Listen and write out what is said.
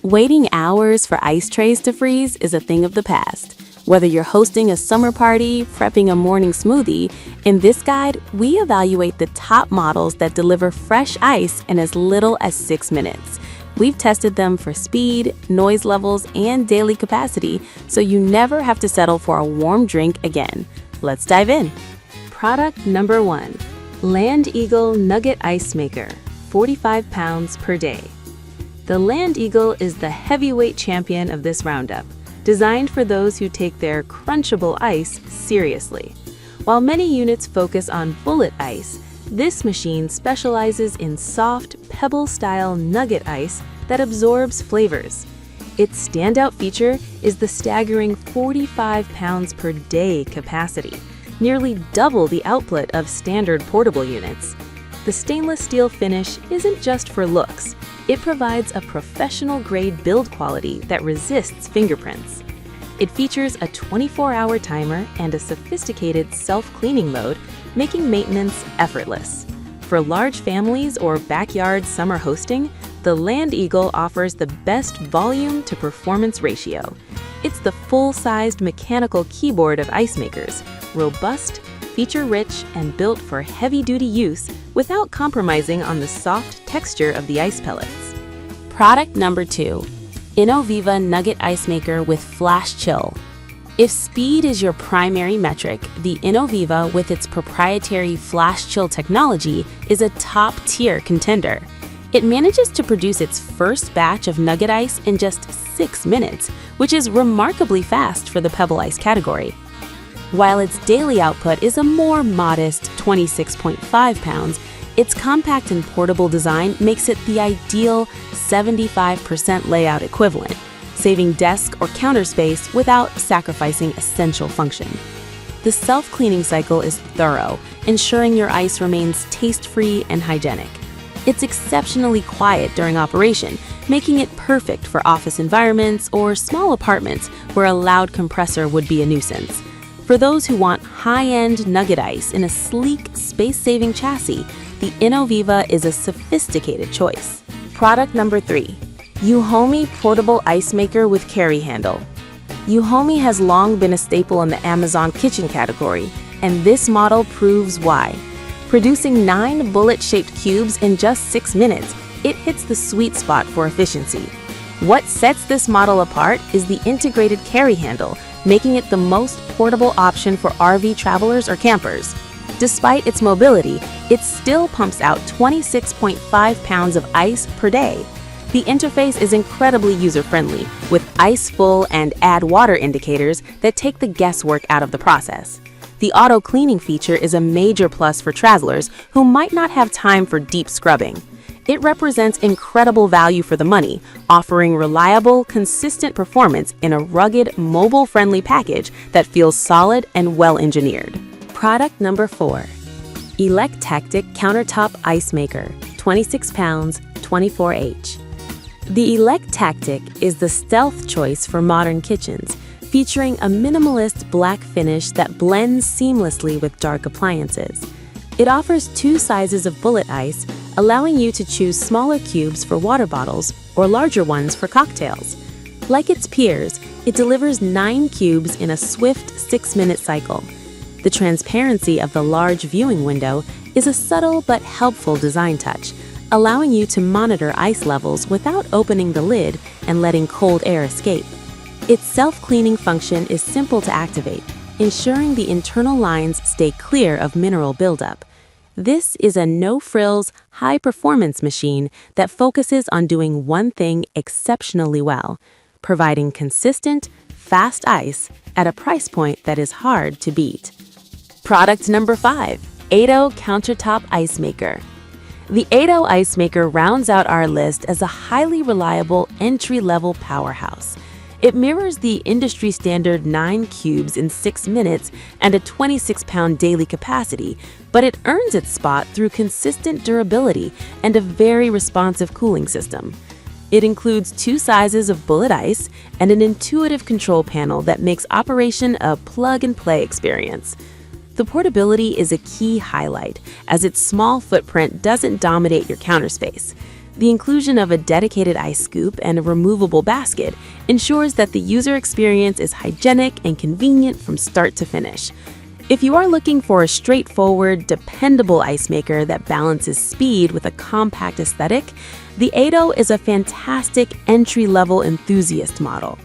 Waiting hours for ice trays to freeze is a thing of the past. Whether you're hosting a summer party, prepping a morning smoothie, in this guide, we evaluate the top models that deliver fresh ice in as little as 6 minutes. We've tested them for speed, noise levels, and daily capacity, so you never have to settle for a warm drink again. Let's dive in. Product number 1. Land Eagle Nugget Ice Maker, 45 pounds per day. The Land Eagle is the heavyweight champion of this roundup, designed for those who take their crunchable ice seriously. While many units focus on bullet ice, this machine specializes in soft, pebble-style nugget ice that absorbs flavors. Its standout feature is the staggering 45 pounds per day capacity, nearly double the output of standard portable units. The stainless steel finish isn't just for looks. It provides a professional-grade build quality that resists fingerprints. It features a 24-hour timer and a sophisticated self-cleaning mode, making maintenance effortless. For large families or backyard summer hosting, the Land Eagle offers the best volume-to-performance ratio. It's the full-sized mechanical keyboard of ice makers, robust, feature-rich, and built for heavy-duty use without compromising on the soft texture of the ice pellets. Product number 2. Innoviva Nugget Ice Maker with Flash Chill. If speed is your primary metric, the Innoviva with its proprietary Flash Chill technology is a top-tier contender. It manages to produce its first batch of nugget ice in just 6 minutes, which is remarkably fast for the pebble ice category. While its daily output is a more modest 26.5 pounds, its compact and portable design makes it the ideal 75% layout equivalent, saving desk or counter space without sacrificing essential function. The self-cleaning cycle is thorough, ensuring your ice remains taste-free and hygienic. It's exceptionally quiet during operation, making it perfect for office environments or small apartments where a loud compressor would be a nuisance. For those who want high-end nugget ice in a sleek, space-saving chassis, the Innoviva is a sophisticated choice. Product number 3. Uhomi Portable Ice Maker with Carry Handle. Uhomi has long been a staple in the Amazon kitchen category, and this model proves why. Producing 9 bullet-shaped cubes in just 6 minutes, it hits the sweet spot for efficiency. What sets this model apart is the integrated carry handle, making it the most portable option for RV travelers or campers. Despite its mobility, it still pumps out 26.5 pounds of ice per day. The interface is incredibly user-friendly, with ice full and add water indicators that take the guesswork out of the process. The auto-cleaning feature is a major plus for travelers who might not have time for deep scrubbing. It represents incredible value for the money, offering reliable, consistent performance in a rugged, mobile-friendly package that feels solid and well-engineered. Product number 4. Electactic Countertop Ice Maker, 26 pounds, 24H. The Electactic is the stealth choice for modern kitchens, featuring a minimalist black finish that blends seamlessly with dark appliances. It offers 2 sizes of bullet ice, allowing you to choose smaller cubes for water bottles or larger ones for cocktails. Like its peers, it delivers 9 cubes in a swift 6-minute cycle. The transparency of the large viewing window is a subtle but helpful design touch, allowing you to monitor ice levels without opening the lid and letting cold air escape. Its self-cleaning function is simple to activate, ensuring the internal lines stay clear of mineral buildup. This is a no-frills, high-performance machine that focuses on doing one thing exceptionally well, providing consistent, fast ice at a price point that is hard to beat. Product number 5. Ado Countertop Ice Maker. The Ado Ice Maker rounds out our list as a highly reliable entry-level powerhouse. It mirrors the industry standard 9 cubes in 6 minutes and a 26-pound daily capacity, but it earns its spot through consistent durability and a very responsive cooling system. It includes 2 sizes of bullet ice and an intuitive control panel that makes operation a plug-and-play experience. The portability is a key highlight, as its small footprint doesn't dominate your counter space. The inclusion of a dedicated ice scoop and a removable basket ensures that the user experience is hygienic and convenient from start to finish. If you are looking for a straightforward, dependable ice maker that balances speed with a compact aesthetic, the Ado is a fantastic entry-level enthusiast model.